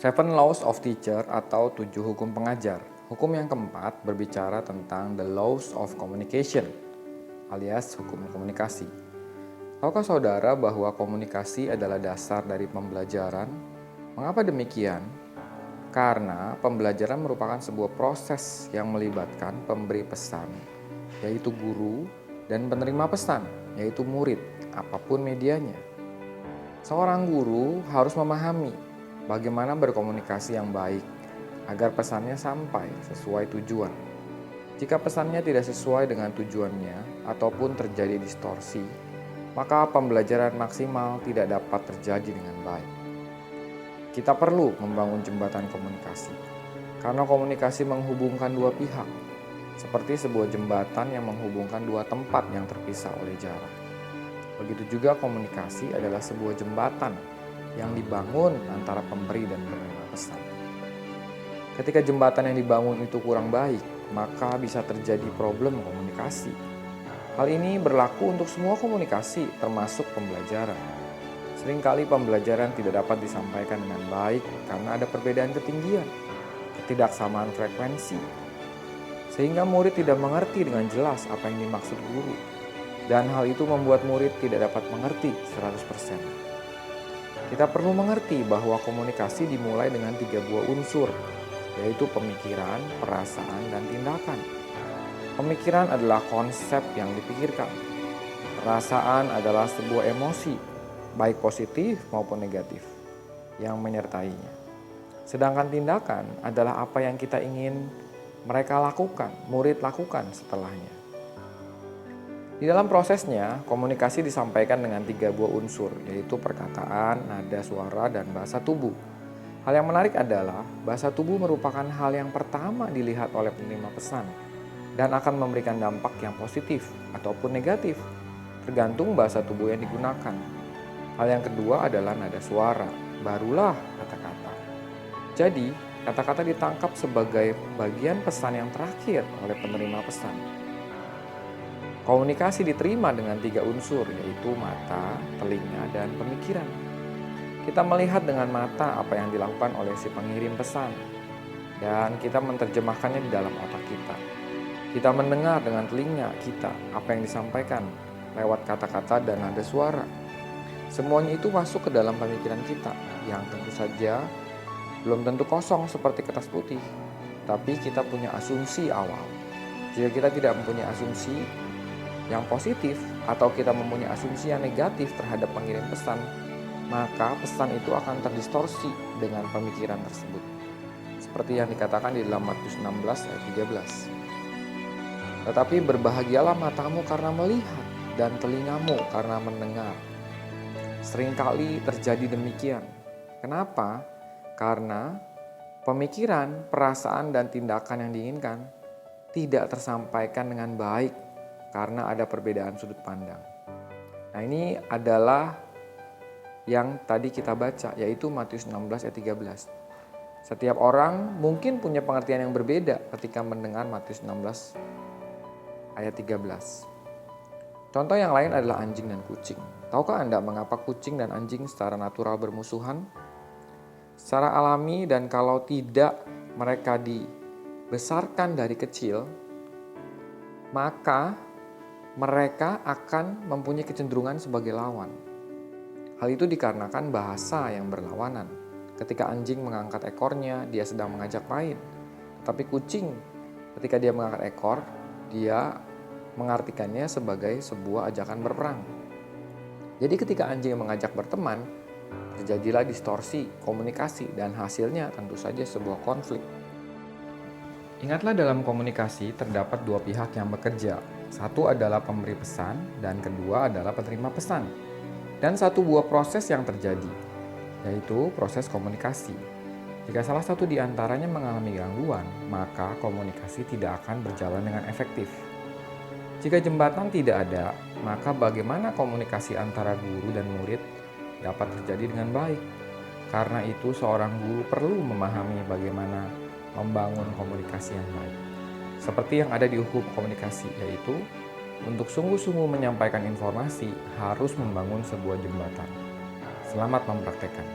Seven Laws of Teacher atau 7 hukum pengajar. Hukum yang keempat berbicara tentang the laws of communication alias hukum komunikasi. Tahukah saudara bahwa komunikasi adalah dasar dari pembelajaran? Mengapa demikian? Karena pembelajaran merupakan sebuah proses yang melibatkan pemberi pesan, yaitu guru, dan penerima pesan, yaitu murid, apapun medianya. Seorang guru harus memahami bagaimana berkomunikasi yang baik agar pesannya sampai sesuai tujuan. Jika pesannya tidak sesuai dengan tujuannya ataupun terjadi distorsi, maka pembelajaran maksimal tidak dapat terjadi dengan baik. Kita perlu membangun jembatan komunikasi, karena komunikasi menghubungkan dua pihak, seperti sebuah jembatan yang menghubungkan dua tempat yang terpisah oleh jarak. Begitu juga komunikasi adalah sebuah jembatan yang dibangun antara pemberi dan penerima pesan. Ketika jembatan yang dibangun itu kurang baik, maka bisa terjadi problem komunikasi. Hal ini berlaku untuk semua komunikasi, termasuk pembelajaran. Seringkali pembelajaran tidak dapat disampaikan dengan baik karena ada perbedaan ketinggian, ketidaksamaan frekuensi, sehingga murid tidak mengerti dengan jelas apa yang dimaksud guru. Dan hal itu membuat murid tidak dapat mengerti 100%. Kita perlu mengerti bahwa komunikasi dimulai dengan 3 buah unsur, yaitu pemikiran, perasaan, dan tindakan. Pemikiran adalah konsep yang dipikirkan. Perasaan adalah sebuah emosi, baik positif maupun negatif, yang menyertainya. Sedangkan tindakan adalah apa yang kita ingin mereka lakukan, murid lakukan setelahnya. Di dalam prosesnya, komunikasi disampaikan dengan 3 buah unsur, yaitu perkataan, nada suara, dan bahasa tubuh. Hal yang menarik adalah, bahasa tubuh merupakan hal yang pertama dilihat oleh penerima pesan, dan akan memberikan dampak yang positif ataupun negatif, tergantung bahasa tubuh yang digunakan. Hal yang kedua adalah nada suara, barulah kata-kata. Jadi, kata-kata ditangkap sebagai bagian pesan yang terakhir oleh penerima pesan. Komunikasi diterima dengan 3 unsur, yaitu mata, telinga, dan pemikiran. Kita melihat dengan mata apa yang dilakukan oleh si pengirim pesan, dan kita menerjemahkannya di dalam otak kita. Kita mendengar dengan telinga kita apa yang disampaikan lewat kata-kata dan nada suara. Semuanya itu masuk ke dalam pemikiran kita, yang tentu saja belum tentu kosong seperti kertas putih, tapi kita punya asumsi awal. Jika kita tidak mempunyai asumsi yang positif atau kita mempunyai asumsi yang negatif terhadap pengirim pesan, maka pesan itu akan terdistorsi dengan pemikiran tersebut. Seperti yang dikatakan di dalam Matius 16 ayat 13. Tetapi berbahagialah matamu karena melihat dan telingamu karena mendengar. Seringkali terjadi demikian. Kenapa? Karena pemikiran, perasaan, dan tindakan yang diinginkan tidak tersampaikan dengan baik karena ada perbedaan sudut pandang. Nah, ini adalah yang tadi kita baca, yaitu Matius 16 ayat 13. Setiap orang mungkin punya pengertian yang berbeda ketika mendengar Matius 16 ayat 13. Contoh yang lain adalah anjing dan kucing. Tahukah Anda mengapa kucing dan anjing secara natural bermusuhan? Secara alami dan kalau tidak mereka dibesarkan dari kecil, maka mereka akan mempunyai kecenderungan sebagai lawan. Hal itu dikarenakan bahasa yang berlawanan. Ketika anjing mengangkat ekornya, dia sedang mengajak main. Tapi kucing, ketika dia mengangkat ekor, dia mengartikannya sebagai sebuah ajakan berperang. Jadi ketika anjing mengajak berteman, terjadilah distorsi komunikasi dan hasilnya tentu saja sebuah konflik. Ingatlah dalam komunikasi terdapat 2 pihak yang bekerja. Satu adalah pemberi pesan dan kedua adalah penerima pesan. Dan satu buah proses yang terjadi, yaitu proses komunikasi. Jika salah satu di antaranya mengalami gangguan, maka komunikasi tidak akan berjalan dengan efektif. Jika jembatan tidak ada, maka bagaimana komunikasi antara guru dan murid dapat terjadi dengan baik? Karena itu seorang guru perlu memahami bagaimana membangun komunikasi yang baik. Seperti yang ada di hukum komunikasi, yaitu untuk sungguh-sungguh menyampaikan informasi harus membangun sebuah jembatan. Selamat mempraktekkan.